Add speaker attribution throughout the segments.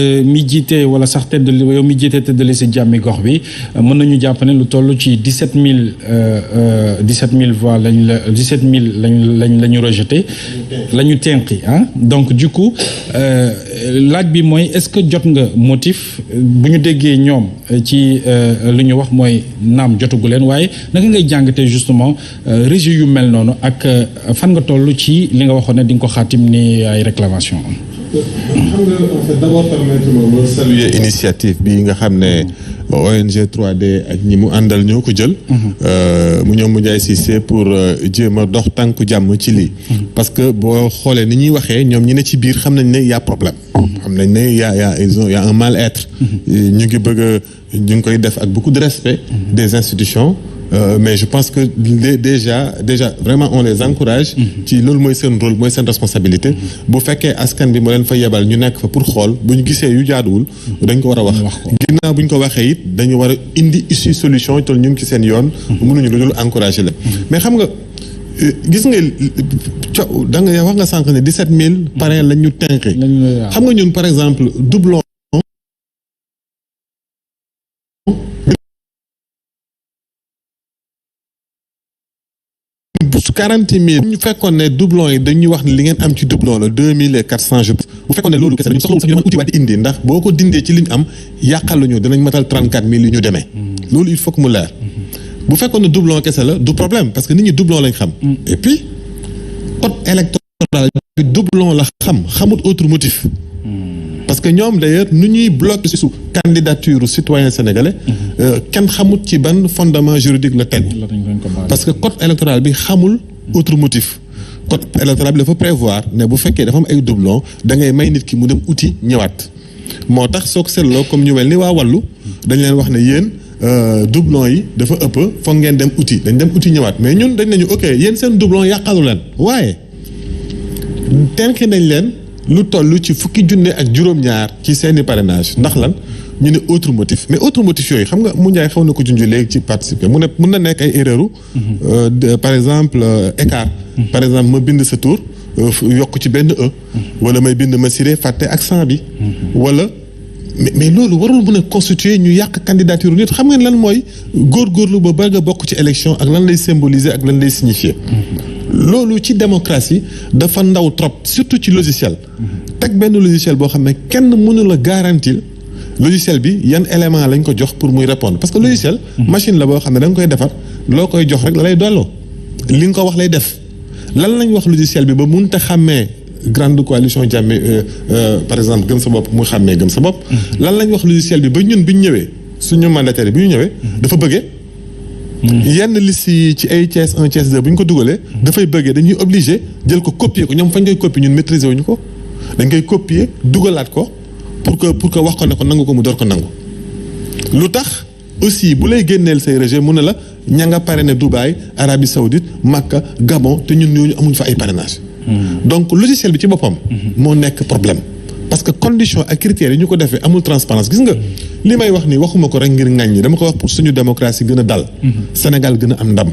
Speaker 1: mi jiite wala sax tête de yow mi jiite tête de liste jàmmi gox bi mën nañu jàpp ne lu toll ci 17000 voix lañ la 17000 la ñu rejeté la ñu tenqi donc du coup laaj bi mooy est-ce que jot nga motif bu ñu déggee ñoom ci lu ñu wax mooy naam jotagu leen waaye naka ngay jàngatee justement rejet yu mel noonu ak fan nga toll ci li nga waxoon ne di nga ko xaatim ni ay réclamation
Speaker 2: xam nga en fait d'abord permettre ma saluer initiative bi nga xam ne ONG 3D ak ñi mu àndal ñoo ko jël. mu ñoom mu Ndiaye Cissé pour jéem a dox tànku jàmm ci lii. parce que boo xoolee ni ñuy waxee ñoom ñi ne ci biir xam nañ ne y a problème. xam nañ ne y a un mal-être. ñu ngi bëgg a ñu ngi koy def ak beaucoup de respect. des institutions. Mais je pense que déjà vraiment on les encourage. ci loolu mooy seen rôle mooy seen responsabilité. bu fekkee askan bi moo leen fa yebal ñu nekk fa pour xool bu ñu gisee yu jaaduwul. dañ ko war a wax. ginnaaw bu ñu ko waxee it dañu war a indi issue solution te ñu ngi ci seen yoon. mënuñu lu dul encourager la. mais xam nga gis nga da nga wax nga sànq ne 17000 parrain lañ ñu tënkee. xam nga ñun par exemple doublon. 40 000 bu ñu fekkoon ne doublon yi dañuy wax ne li ngeen am ci doublon la 2400 je pense bu fekkoon ne loolu kese dañu soxla sax ñu mën uti waat indi ndax boo ko dindee ci li ñu am yàqaluñu dinañ matal 34 000 yu ñu demee. loolu il faut que mu leer. bu fekkoon ne doublon kese la du problème parce que nit ñi doublon lañ xam. et puis code électoral bi doublon la xamut autre motif. parce que ñoom d'ailleurs nu ñuy bloqué su candidature citoyen sénégalais kenn xamut ci ban fondement juridique la tegu parce que code électoral bi xamul autre motif code électoral bi dafa prévoir ne bu fekkee dafa am ay doublon da ngay may nit ki mu dem uti ñëwaat moo tax soo ko seetloo comme ñu mel ni waa wàllu dañ leen wax ne yéen doublon yi dafa ëpp foog ngeen dem uti dañ dem uti ñëwaat mais ñun dañ nañu ok yéen seen doublon yàqalu leen waaye tenki nañ leen lu toll ci fukki junne ak juróom-ñaar ci seeni parrainage ndax lan ñu ne autre motif mais autre motif yooyu xam nga mu Ndiaye xaw na ko junj léegi ci participer mu ne mun na nekk ay erreur par exemple écart par exemple ma bind sa tur yokk ci benn e wala may bind ma siré fàtte accent bi wala mais loolu warul mun a constituer ñu yàq candidature nit xam ngeen lan mooy góorgóorlu ba bëgg a bokk ci élection ak lan lay symboliser ak lan lay signifier loolu ci démocratie dafa ndaw trop surtout ci logiciel teg benn logiciel boo xam ne kenn mënu la garantir logiciel bi yan élément lañ ko jox pour muy répondre parce que logiciel machine la boo xam ne da nga koy defar loo koy jox rek la lay dolloo li nga ko wax lay def lan lañ wax logiciel bi ba mënut a xàmmee grande coalition jàmme par exemple gëm sa bopp mu xàmmee gëm sa bopp lan lañ wax logiciel bi ba ñun bi ñu ñëwee suñu mandataire bi ñu ñëwee dafa bëggee yenn liste yi ci ay Thiès 1 Thiès 2 bu ñu ko dugalee dafay bëggee dañuy obligé jël ko copier ko ñoom fañ koy copier ñun maîtriser wuñu ko dañ koy copier dugalaat ko pour que wax ko ne ko nangu ko mu door ko nangu lu tax aussi bu lay génneel say rejet mu ne la ña nga parrainé Dubaï Arabie Saoudite Makka Gabon te ñun ñooñu amuñ fa ay parrainage donc logiciel bi ci boppam moo nekk problème parce que condition ak critères yi ñu ko defee amul transparence gis nga li may wax nii waxuma ko rek ngir ŋàññi dama ko wax pour suñu démocratie gën a dal Sénégal gën a am ndam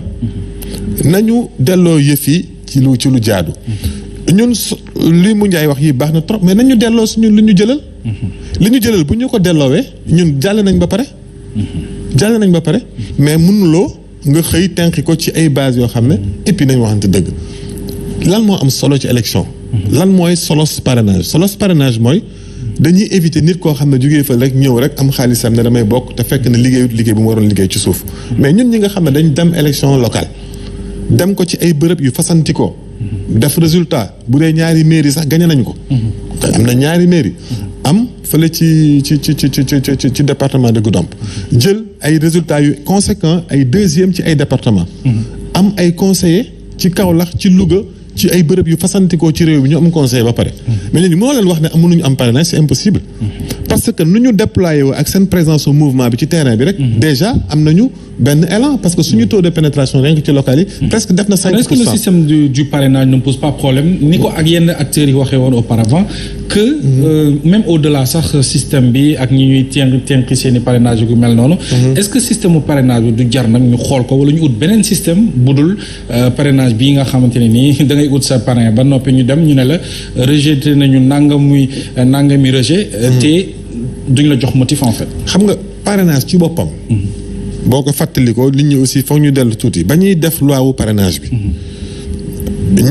Speaker 2: nañu delloo yëf yi ci lu jaadu ñun li mu Njaay wax yi baax na trop mais nañu delloo suñu li ñu jëlal bu ñu ko delloowee ñun jàll nañ ba pare mais mënuloo nga xëy tenqi ko ci ay base yoo xam ne et puis nañ waxante dëgg lan moo am solo ci élection lan mooy solos parrainage mooy dañuy éviter nit koo xam ne jógee fa rek ñëw rek am xaalisam ne damay bokk te fekk na liggéey bu mu waroon liggéey ci suuf mais ñun ñi nga xam ne dañ dem élection locale dem ko ci ay bërëb yu fasantikoo def résultat bu dee ñaari mairie sax gagné nañ ko am na ñaari mairie am fële ci département de Goudomp jël ay résultats yu conséquents ay deuxième ci ay département am ay conseillers ci Kaolack ci Louga ci ay bërëb yu fasantikoo ci réew mi ñu am conseil ba pare mais léegi moo leen wax ne mënuñu am parrainage c'est impossible parce que nu ñu déployé woo ak seen présence au mouvement bi ci terrain bi rek déjà am nañu benn élan parce que suñu taux de pénétration rien que ci local yi presque def na 5%.
Speaker 1: Est-ce que le système du parrainage ne pose pas problème ni ko ak yenn acteurs yi waxee woon auparavant que même au-delà sax système bi ak ñi ñuy tenki seen i parrainage yu mel noonu. est-ce que système mu parrainage bi du jar nag ñu xool ko wala ñu ut beneen système bu dul parrainage bii nga xamante ne nii da ngay ut sa parrain ba noppi ñu dem ñu ne la rejeté nañu nangami rejet. te duñ la jox motif en fait.
Speaker 2: xam nga parrainage ci boppam. boo ko fàttalikoo nit ñi aussi foog ñu dellu tuuti ba ñuy def loi wu parrainage bi.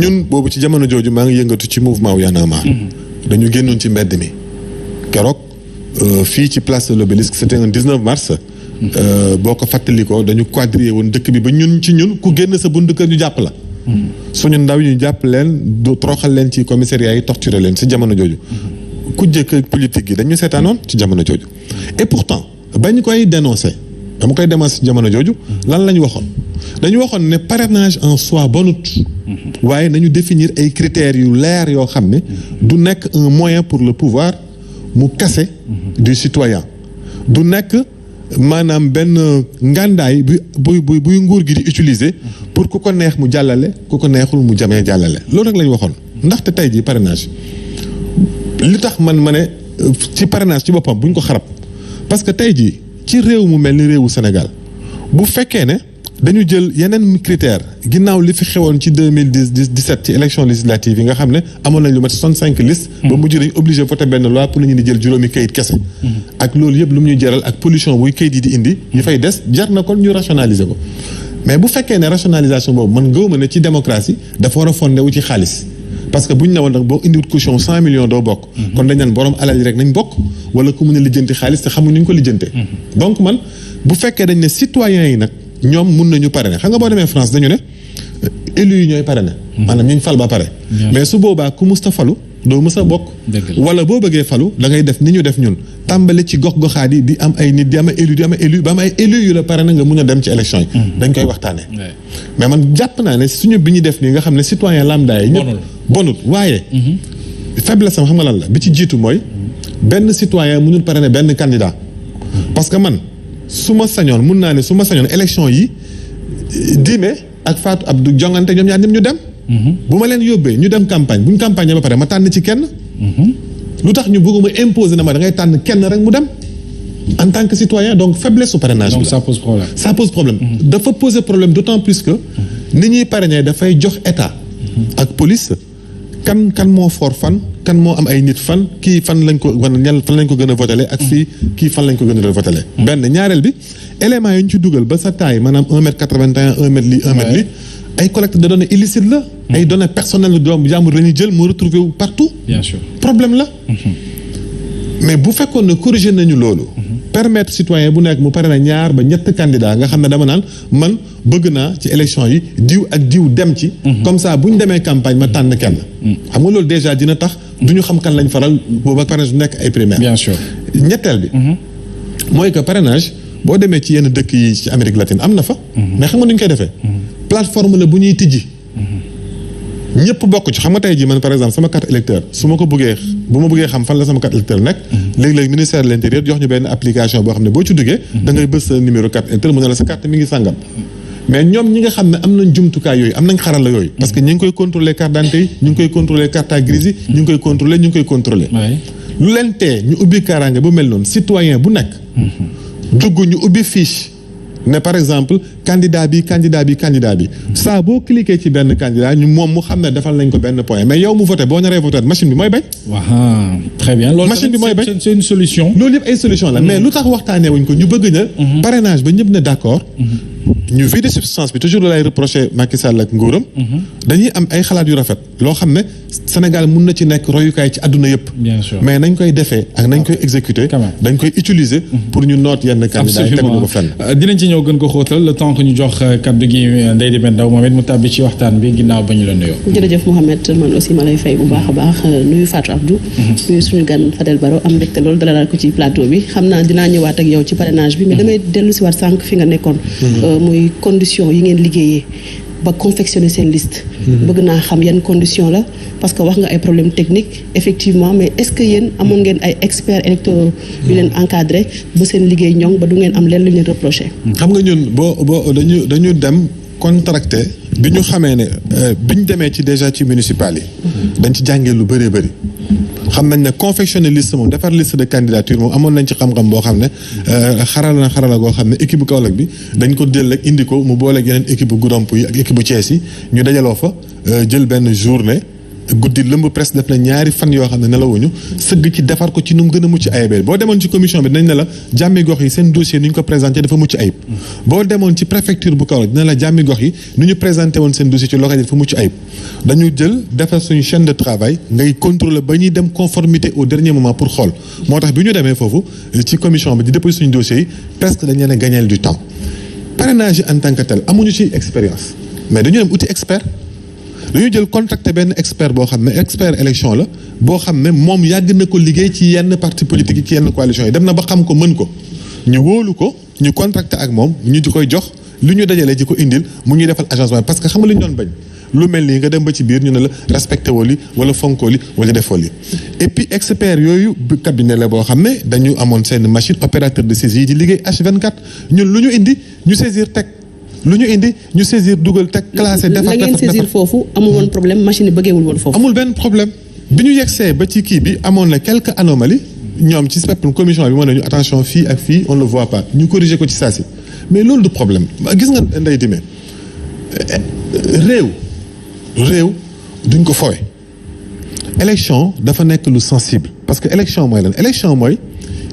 Speaker 2: ñun boobu ci jamono jooju maa ngi yëngatu ci mouvement wu Y'en a marre. dañu génnoon ci mbedd mi. keroog fii ci place de l'Obélisque c'était un 19 mars. boo ko fàttalikoo dañu quadriller woon dëkk bi ba ñun ku génn sa buntu kër ñu jàpp la. suñu ndaw yi ñu jàpp leen du toroxal leen ci commissariat yi torturer leen ci jamono jooju. ku jëkk politique yi dañu seetaanoon ci jamono jooju. et pourtant bañ koy dénoncer dama koy dénoncer ci jamono jooju. lan la ñu waxoon dañu waxoon ne parrainage en soi bonut. waaye nañu définir ay critères yu leer yoo xam ne. du nekk un moyen pour le pouvoir mu casser du citoyen. du nekk maanaam benn ngàndaay buy nguur gi di utiliser pour ku ko neex mu jàllale ku ko neexul mu jamee jàllale loolu rek la ñu waxoon ndaxte tey jii parrainage li tax man ma ne ci parrainage ci boppam buñ ko xarab parce que tey jii ci réew mu mel ni réewu Sénégal bu fekkee ne dañu jël yeneen critère ginnaaw li fi xewoon ci 2017 ci élection législative yi nga xam ne amoon nañ lu mat 65 listes. ba mujj nañ obligé voter benn loi pour ñu di jël juróomi kayit kese. ak loolu yëpp lu mu ñu jaral ak pollution buy kayit yi di indi. ñu fay des jar na kon ñu rationaliser ko mais bu fekkee ne rationalisation boobu man gëwuma ne ci démocratie dafa war a fondé wu ci xaalis. parce que bu ñu ne woon nag boo indiwut caution 100 millions doo bokk. kon dañ naan borom alal yi rek nañ bokk wala ku mun a lijjanti xaalis te xamuñ ñu ko lijjante. donc man bu fekkee dañ ne citoyens yi nag ñoom mun nañu parrainer xam nga boo demee France dañu ne élus yi ñooy parrainer. maanaam ñu fal ba pare. mais su boobaa ku musta falu doo mës a bokk. wala boo bëggee falu da ngay def ni ñu def ñun tàmbali ci gox-goxaat yi di am ay nit di am ay élus di am ay élus ba am ay élus yu la parrainer nga mun a dem ci élection yi. dañ koy waxtaanee. mais man jàpp naa ne suñu bi ñu def nii nga xam ne citoyen lambda yi ñëpp bonul waaye. faiblesse am xam nga lan la bi ci jiitu mooy benn citoyen mënul parrainer benn candidat parce que man. su ma sañoon mun naa ne su ma sañoon élection yi Dime ak Fatou Abdou jongante ñoom ñaar ñëpp ñu dem. bu ma leen yóbbee ñu dem campagne bu ñu campagne ba pare ma tànn ci kenn. lu tax ñu bëgg ma imposer na ma da ngay tànn kenn rek mu dem. en tant que citoyen donc faiblesse su parrainage.
Speaker 1: donc ça pose problème.
Speaker 2: ça pose problème. dafa poser problème d'autant plus que ni ñuy parrainer dafay jox état. ak police kan moo for fan. kan moo am ay nit fan kii fan lañ ko fan lañ ko gën a votelé ak fii kii fan lañ ko gën a votelé. benn ñaareel bi éléments yi ñu ci dugal ba sa taille maanaam 1m81 1m lii 1m lii ay collecte de données illicites la. ay données personnelles doom jàmbur la ñuy jël mu retrouvé wu partout.
Speaker 1: bien sûr
Speaker 2: problème la. mais bu fekkoon ne corrigé nañu loolu. permettre citoyen bu nekk mu pare na ñaar ba ñett candidat nga xam ne dama naan man bëgg naa ci élection yi diw ak diw dem ci. comme ça bu ñu demee campagne ma tànn kenn. xam nga loolu déjà dina tax du ñu xam kan lañ faral boobu ak parrainage bu nekk ay primaire.
Speaker 1: bien sûr
Speaker 2: ñetteel bi. mooy que parrainage boo demee ci yenn dëkk yi ci Amérique latine am na fa. mais xam nga nu ñu koy defee. plateforme la bu ñuy tijji. ñëpp bokk ci xam nga tey jii man par exemple sama carte électeur su ma ko bëggee bu ma bëggee xam fan la sama carte électeur nekk. léegi-léegi ministère de l'intérieur jox ñu benn application boo xam ne boo ci duggee. da ngay bës sa numéro carte électeur mu ne la sa carte mi ngi sàngam. mais ñoom ñi nga xam ne am nañ jumtukaay yooyu am nañ xarala yooyu. parce que ñi ngi koy contrôler carte d'identité yi ñu ngi koy contrôler carte grise yi. ñu ngi koy contrôler. lu leen tee ñu ubbi kaaraange bu mel noonu citoyen bu nekk. dugg ñu ubbi fiche. ne par exemple candidat bi saa boo cliquer ci benn candidat ñu moom mu xam ne defal nañ ko benn point mais yow mu voté boo naree voté machine bi mooy bañ.
Speaker 1: waaw très bien loolu
Speaker 2: machine bi mooy bañ
Speaker 1: c'est une solution.
Speaker 2: loolu yëpp ay solution la mais lu tax waxtaanee wuñ ko ñu bëgg na. parrainage ba ñëpp ne d'accord. ñu vider substance bi toujours loolu lay reprocher Macky Sall ak nguuram. dañuy am ay xalaat yu rafet loo xam ne Sénégal mun na ci nekk royukaay ci àdduna yëpp.
Speaker 1: bien sûr
Speaker 2: mais nañ koy defee ak nañ koy exécuter. dañ koy utiliser. pour ñu noot yenn candidats yi teguñu ko fenn.
Speaker 1: dinañ ci ñëw gën ko xóotal le temps que ñu jox kaddu gi Ndeye Diabé Ndao moom it mu tàbbi ci waxtaan bi ginnaaw ba ñu la nuyoo.
Speaker 3: jërëjëf Mouhamed man aussi ma lay fay bu baax a baax nuyu Fatou Abdou. nuyu suñu gan Fadel Barro am mbégte loolu dalal ko ci plateau bi xam naa dinaa ñëwaat ak yow ci parrainage bi mais damay dellu si waat sànq fi nga nekkoon. muy condition yi ngeen liggéeyee ba confectionner seen liste. bëgg naa xam yan condition la parce que wax nga ay problème technique effectivement mais est-ce que yéen amoon ngeen ay experts électoraux yu leen encadré ba seen liggéey ñoŋ ba du ngeen am leen lu ñu leen reproché.
Speaker 2: xam nga ñun boo dañu dem contracté bi ñu xamee ne bi ñu demee ci déjà ci municipal yi. dañ ci jàngee lu bëree bëri. xam nañ ne confectionner liste moom defar liste de candidature moom amoon nañ ci xam-xam boo xam ne xarala goo xam ne équipe bu Kaolack bi dañ ko jël rek indi ko mu booleeg yeneen équipe bu Goudomp yi ak équipe bu Thiès yi ñu dajaloo fa jël benn journée guddi lëmb presque def na ñaari fan yoo xam ne nelawuñu sëgg ci defar ko ci nu mu gën a mucc ayibee boo demoon ci commission bi dinañ ne la jàmmi gox yi seen dossier ni ñu ko présenté dafa mucc ayib boo demoon ci préfecture bu Kaolack dina la jàmmi gox yi ni ñu présenté woon seen dossier ci local yi dafa mucc ayib dañu jël defar suñu chaîne de travail ngay contrôler ba ñuy dem conformité au dernier moment pour xool moo tax bi ñu demee foofu ci commission bi di déposer suñu dossiers yi presque dañu leen a gagner du temps parrainage yi en tant que tel amuñu ci expérience mais dañu dem uti expert dañu jël contacter benn expert boo xam ne expert élection la boo xam ne moom yàgg na ko liggéey ci yenn parti politique yi ci yenn coalition yi dem na ba xam ko mën ko ñu wóolu ko ñu contacter ak moom ñu di koy jox lu ñu dajalee ci ko indil mu ñuy defal agencement parce que xam nga lu ñu doon bañ lu mel nii nga dem ba ci biir ñu ne la respecté woo li wala fonkoo li wala defoo li et puis expert yooyu cabinet la boo xam ne dañu amoon seen machine opérateur de saisie di liggéey H24 ñun lu ñu indi ñu saisir teg lu ñu indi ñu saisir dugal teg classé defar
Speaker 3: la ngeen saisir foofu amul woon problème machine yi bëggeewul woon foofu.
Speaker 2: amul benn problème bi ñu yegsee ba ci kii bi amoon na quelques anomalies ñoom ci spectrum commission bi moo ne ñu attention fii ak fii on ne le voit pas ñu corriger ko ci saa si mais loolu du problème gis nga Ndeye Dime réew duñ ko fowe élection dafa nekk lu sensible parce que élection mooy lan élection mooy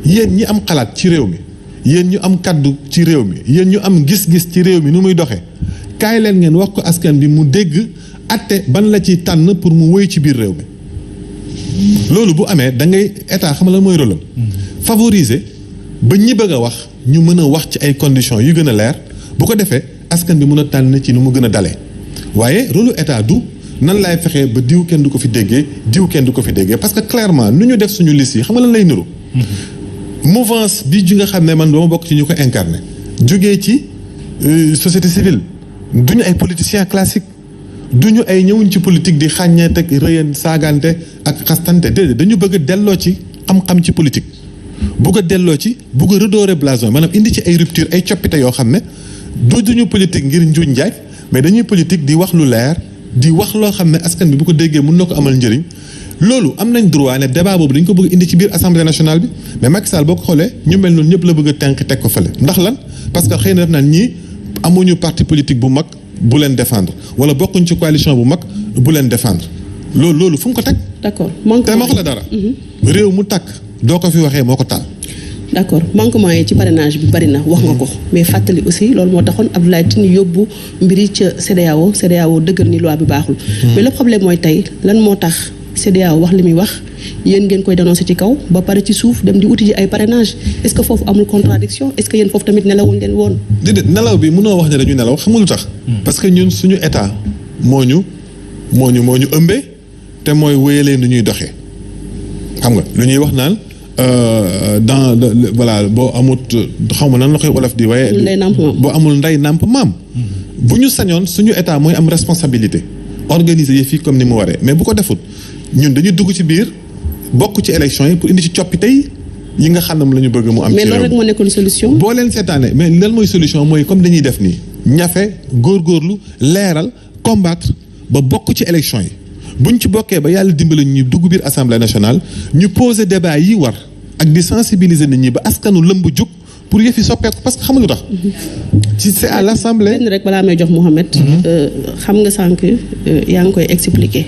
Speaker 2: yéen ñi am xalaat ci réew mi yéen ñu am kaddu ci réew mi yéen ñu am gis-gis ci réew mi nu muy doxee kaay leen ngeen wax ko askan bi mu dégg atte ban la ci tànn pour mu wéy ci biir réew mi loolu bu amee da ngay état xam la mooy rôle am favoriser ba ñi bëgg a wax ñu mën a wax ci ay conditions yu gën a leer bu ko defee askan bi mën a tànn ci nu mu gën a dalee waaye rôle état du nan laay fexee ba diw kenn du ko fi déggee diw kenn du ko fi déggee parce que clairement nu ñu def suñu liste yi xam nga lan lay niru mouvance bi ji nga xam ne man dama bokk ci ñu ko incarné jógee ci société civile duñu ay politiciens classiques duñu ay ñëwuñ ci politique di xàññeet ak rëyan saagante ak xastante déedéet dañu bëgg a delloo ci xam-xam ci politique bugg a delloo ci bugg a redorer blason maanaam indi ci ay rupture ay coppite yoo xam ne duñu politique ngir njuuj njaaj mais dañuy politique di wax lu leer di wax loo xam ne askan bi bu ko déggee mën na ko amal njëriñ loolu am nañ droit ne débat boobu dañ ko bëgg indi ci biir assemblée nationale bi mais Macky Sall boo ko xoolee ñu mel noonu ñëpp la bëgg a tënk teg ko fële ndax lan parce que xëy na def naan ñii amuñu parti politique bu mag bu leen défendre wala bokkuñ ci coalition bu mag bu leen défendre loolu fu mu ko teg.
Speaker 3: d'accord
Speaker 2: te ma wax la dara. réew mu tàkk doo ko fi waxee moo ko taal.
Speaker 3: d'accord manquement yi ci parrainage bi bari na wax nga ko mais fàttali aussi loolu moo taxoon Abdoulaye Tine yóbbu mbiri ca CEDEAO dëggal ni loi bi baaxul. mais le problème mooy tey lan moo tax CEDEAO wax li muy wax yéen ngeen koy dénoncer ci kaw ba pare ci suuf dem di uti ji ay parrainage est-ce que foofu amul contradiction est-ce que yéen foofu tamit nelawuñ leen woon.
Speaker 2: déedéet nelaw bi mënoo wax ne dañu nelaw xam nga lu tax. parce que ñun suñu état moo ñu ëmbee te mooy wéyalee nu ñuy doxee xam nga lu ñuy wax naan. voilà boo amut xaw ma nan la koy wolof di waaye boo amul ndey nàmp maam bu ñu sañoon suñu état mooy am responsabilité organiser yi fii comme ni mu waree mais bu ko defut ñun dañuy dugg ci biir bokk ci élection yi pour indi ci coppite yi nga xam ne la ñu bëgg mu am.
Speaker 3: mais loolu rek moo nekkoon solution.
Speaker 2: boo leen seetaanee mais lan mooy solution mooy comme dañuy def nii ñafe góorgóorlu leeral combattre ba bokk ci élection yi buñ ci bokkee ba yàlla dimbali ñu dugg biir assemblée nationale ñu poser débat yi war. ak di sensibiliser nit ñi ba askanu lëmb jóg pour yëf yi soppeeku parce que xam nga lu tax. ci c'est à l'assemblée.
Speaker 3: benn rek balaa may jox Mouhamed. xam nga sànq yaa ngi koy expliquer.